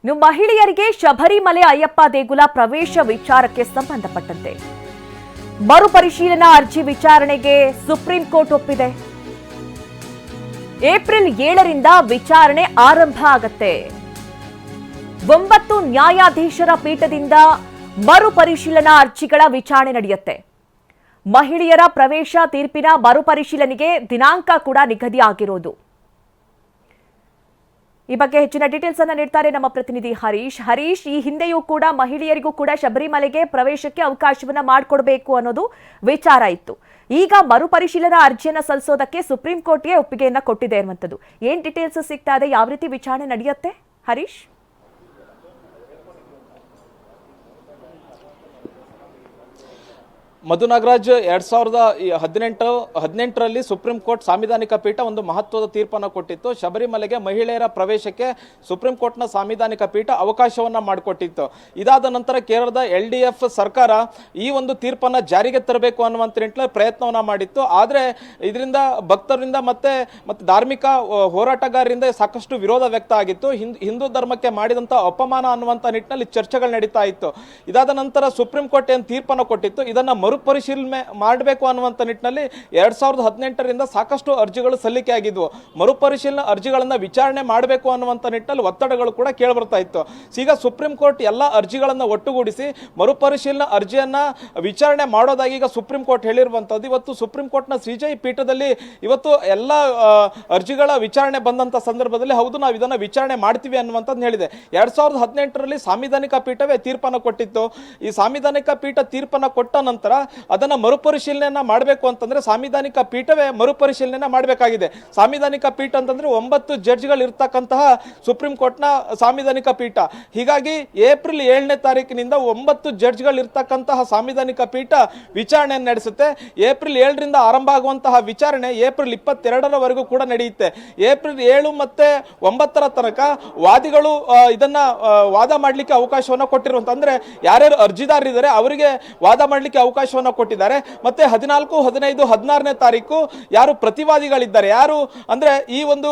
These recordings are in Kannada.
ಇನ್ನು ಮಹಿಳೆಯರಿಗೆ ಶಬರಿಮಲೆ ಅಯ್ಯಪ್ಪ ದೇಗುಲ ಪ್ರವೇಶ ವಿಚಾರಕ್ಕೆ ಸಂಬಂಧಪಟ್ಟಂತೆ ಮರುಪರಿಶೀಲನಾ ಅರ್ಜಿ ವಿಚಾರಣೆಗೆ ಸುಪ್ರೀಂ ಕೋರ್ಟ್ ಒಪ್ಪಿದೆ. ಏಪ್ರಿಲ್ 7ರಿಂದ ವಿಚಾರಣೆ ಆರಂಭ ಆಗತ್ತೆ. 9 ನ್ಯಾಯಾಧೀಶರ ಪೀಠದಿಂದ ಮರುಪರಿಶೀಲನಾ ಅರ್ಜಿಗಳ ವಿಚಾರಣೆ ನಡೆಯುತ್ತೆ. ಮಹಿಳೆಯರ ಪ್ರವೇಶ ತೀರ್ಪಿನ ಮರುಪರಿಶೀಲನೆಗೆ ದಿನಾಂಕ ಕೂಡ ನಿಗದಿಯಾಗಿರೋದು. ಈ ಬಗ್ಗೆ ಹೆಚ್ಚಿನ ಡೀಟೇಲ್ಸ್ ಅನ್ನು ನೀಡ್ತಾರೆ ನಮ್ಮ ಪ್ರತಿನಿಧಿ ಹರೀಶ್. ಈ ಹಿಂದೆಯೂ ಕೂಡ ಮಹಿಳೆಯರಿಗೂ ಕೂಡ ಶಬರಿಮಲೆಗೆ ಪ್ರವೇಶಕ್ಕೆ ಅವಕಾಶವನ್ನ ಮಾಡಿಕೊಡಬೇಕು ಅನ್ನೋದು ವಿಚಾರ ಇತ್ತು. ಈಗ ಮರುಪರಿಶೀಲನಾ ಅರ್ಜಿಯನ್ನ ಸಲ್ಲಿಸೋದಕ್ಕೆ ಸುಪ್ರೀಂ ಕೋರ್ಟ್ಗೆ ಒಪ್ಪಿಗೆಯನ್ನ ಕೊಟ್ಟಿದೆ ಅನ್ನುವಂಥದ್ದು. ಏನ್ ಡೀಟೇಲ್ಸ್ ಸಿಗ್ತಾ ಇದೆ, ಯಾವ ರೀತಿ ವಿಚಾರಣೆ ನಡೆಯುತ್ತೆ ಹರೀಶ್? ಮಧು ನಾಗರಾಜ್ 2018ರಲ್ಲಿ ಸುಪ್ರೀಂ ಕೋರ್ಟ್ ಸಾಂವಿಧಾನಿಕ ಪೀಠ ಒಂದು ಮಹತ್ವದ ತೀರ್ಪನ್ನು ಕೊಟ್ಟಿತ್ತು. ಶಬರಿಮಲೆಗೆ ಮಹಿಳೆಯರ ಪ್ರವೇಶಕ್ಕೆ ಸುಪ್ರೀಂ ಕೋರ್ಟ್ನ ಸಾಂವಿಧಾನಿಕ ಪೀಠ ಅವಕಾಶವನ್ನ ಮಾಡಿಕೊಟ್ಟಿತ್ತು. ಇದಾದ ನಂತರ ಕೇರಳದ LDF ಸರ್ಕಾರ ಈ ಒಂದು ತೀರ್ಪನ್ನು ಜಾರಿಗೆ ತರಬೇಕು ಅನ್ನುವಂಥ ನಿಟ್ಟಿನಲ್ಲಿ ಪ್ರಯತ್ನವನ್ನ ಮಾಡಿತ್ತು. ಆದರೆ ಇದರಿಂದ ಭಕ್ತರಿಂದ ಮತ್ತೆ ಧಾರ್ಮಿಕ ಹೋರಾಟಗಾರರಿಂದ ಸಾಕಷ್ಟು ವಿರೋಧ ವ್ಯಕ್ತ ಆಗಿತ್ತು. ಹಿಂದೂ ಧರ್ಮಕ್ಕೆ ಮಾಡಿದಂಥ ಅಪಮಾನ ಅನ್ನುವಂಥ ನಿಟ್ಟಿನಲ್ಲಿ ಚರ್ಚೆಗಳು ನಡೀತಾ ಇತ್ತು. ಇದಾದ ನಂತರ ಸುಪ್ರೀಂ ಕೋರ್ಟ್ ಏನು ತೀರ್ಪನ್ನು ಕೊಟ್ಟಿತ್ತು, ಇದನ್ನ ಮರುಪರಿಶೀಲನೆ ಮಾಡಬೇಕು ಅನ್ನುವಂಥ ನಿಟ್ಟಿನಲ್ಲಿ 2018ರಿಂದ ಸಾಕಷ್ಟು ಅರ್ಜಿಗಳು ಸಲ್ಲಿಕೆ ಆಗಿದ್ವು. ಮರುಪರಿಶೀಲನಾ ಅರ್ಜಿಗಳನ್ನ ವಿಚಾರಣೆ ಮಾಡಬೇಕು ಅನ್ನುವಂಥ ನಿಟ್ಟಿನಲ್ಲಿ ಒತ್ತಡಗಳು ಕೂಡ ಕೇಳಿಬರ್ತಾ ಇತ್ತು. ಈಗ ಸುಪ್ರೀಂ ಕೋರ್ಟ್ ಎಲ್ಲ ಅರ್ಜಿಗಳನ್ನ ಒಟ್ಟುಗೂಡಿಸಿ ಮರುಪರಿಶೀಲನಾ ಅರ್ಜಿಯನ್ನ ವಿಚಾರಣೆ ಮಾಡೋದಾಗಿ ಈಗ ಸುಪ್ರೀಂ ಕೋರ್ಟ್ ಹೇಳಿರುವಂತದ್ದು. ಇವತ್ತು ಸುಪ್ರೀಂ ಕೋರ್ಟ್ನ CJI ಪೀಠದಲ್ಲಿ ಇವತ್ತು ಎಲ್ಲ ಅರ್ಜಿಗಳ ವಿಚಾರಣೆ ಬಂದಂತ ಸಂದರ್ಭದಲ್ಲಿ ಹೌದು ನಾವು ಇದನ್ನ ವಿಚಾರಣೆ ಮಾಡ್ತೀವಿ ಅನ್ನುವಂಥದ್ದು ಹೇಳಿದೆ. 2018ರಲ್ಲಿ ಸಾಂವಿಧಾನಿಕ ಪೀಠವೇ ತೀರ್ಪನ್ನು ಕೊಟ್ಟಿತ್ತು. ಈ ಸಾಂವಿಧಾನಿಕ ಪೀಠ ತೀರ್ಪನ್ನು ಕೊಟ್ಟ ನಂತರ ಅದನ್ನ ಮರುಪರಿಶೀಲನೆ ಮಾಡಬೇಕು ಅಂತಂದ್ರೆ ಸಾಂವಿಧಾನಿಕ ಪೀಠವೇ ಮರುಪರಿಶೀಲನೆ ಮಾಡಬೇಕಾಗಿದೆ. ಸಾಂವಿಧಾನಿಕ ಪೀಠ ಅಂತಂದ್ರೆ 9 ಜಡ್ಜ್ಗಳು ಇರ್ತಕ್ಕಂತಹ ಸುಪ್ರೀಂ ಕೋರ್ಟ್ನ ಸಾಂವಿಧಾನಿಕ ಪೀಠ. ಹೀಗಾಗಿ ಏಪ್ರಿಲ್ 7ನೇ ತಾರೀಕಿನಿಂದ 9 ಜಡ್ಜ್ಗಳು ಇರ್ತಕ್ಕಂತಹ ಸಾಂವಿಧಾನಿಕ ಪೀಠ ವಿಚಾರಣೆಯನ್ನು ನಡೆಸುತ್ತೆ. ಏಪ್ರಿಲ್ 7ರಿಂದ ಆರಂಭ ಆಗುವಂತಹ ವಿಚಾರಣೆ ಏಪ್ರಿಲ್ 22ರವರೆಗೂ ಕೂಡ ನಡೆಯುತ್ತೆ. ಏಪ್ರಿಲ್ 7 ಮತ್ತೆ 9ರ ತನಕ ವಾದಿಗಳು ಇದನ್ನ ವಾದ ಮಾಡಲಿಕ್ಕೆ ಅವಕಾಶವನ್ನು ಕೊಟ್ಟಿರುವಂತ, ಅಂದ್ರೆ ಯಾರ್ಯಾರು ಅರ್ಜಿದಾರರಿದ್ದಾರೆ ಅವರಿಗೆ ವಾದ ಮಾಡಲಿಕ್ಕೆ ಅವಕಾಶವನ್ನು ಕೊಟ್ಟಿದ್ದಾರೆ. ಮತ್ತೆ 14, 15, 16ನೇ ತಾರೀಕು ಯಾರು ಪ್ರತಿವಾದಿಗಳಿದ್ದಾರೆ, ಯಾರು ಅಂದ್ರೆ ಈ ಒಂದು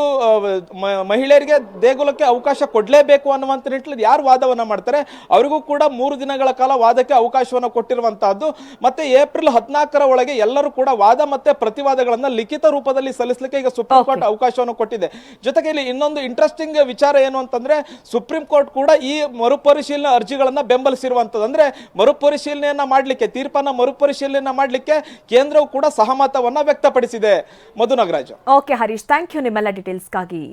ಮಹಿಳೆಯರಿಗೆ ದೇಗುಲಕ್ಕೆ ಅವಕಾಶ ಕೊಡಲೇಬೇಕು ಅನ್ನುವಂಥ ನಿಟ್ಟಿನಲ್ಲಿ ಯಾರು ವಾದವನ್ನ ಮಾಡ್ತಾರೆ ಅವರಿಗೂ ಕೂಡ 3 ದಿನಗಳ ಕಾಲ ವಾದಕ್ಕೆ ಅವಕಾಶವನ್ನು ಕೊಟ್ಟಿರುವಂತಹದ್ದು. ಮತ್ತೆ ಏಪ್ರಿಲ್ 14ರ ಒಳಗೆ ಎಲ್ಲರೂ ಕೂಡ ವಾದ ಮತ್ತೆ ಪ್ರತಿವಾದಗಳನ್ನ ಲಿಖಿತ ರೂಪದಲ್ಲಿ ಸಲ್ಲಿಸಲಿಕ್ಕೆ ಈಗ ಸುಪ್ರೀಂ ಕೋರ್ಟ್ ಅವಕಾಶವನ್ನು ಕೊಟ್ಟಿದೆ. ಜೊತೆಗೆ ಇಲ್ಲಿ ಇನ್ನೊಂದು ಇಂಟ್ರೆಸ್ಟಿಂಗ್ ವಿಚಾರ ಏನು ಅಂತಂದ್ರೆ ಸುಪ್ರೀಂ ಕೋರ್ಟ್ ಕೂಡ ಈ ಮರುಪರಿಶೀಲನಾ ಅರ್ಜಿಗಳನ್ನ ಬೆಂಬಲಿಸಿರುವಂತದ್ದು. ಅಂದ್ರೆ ಮರುಪರಿಶೀಲನೆಯನ್ನ ಮಾಡಲಿಕ್ಕೆ, ತೀರ್ಪನ್ನ ಮರುಪರಿಶೀಲನೆ ಮಾಡಲಿಕ್ಕೆ ಕೇಂದ್ರವು ಕೂಡ ಸಹಮತವನ್ನ ವ್ಯಕ್ತಪಡಿಸಿದೆ. Madhu Nagaraj. Okay Harish, thank you ನಿಮ್ಮೆಲ್ಲ ಡೀಟೇಲ್ಸ್ಗಾಗಿ.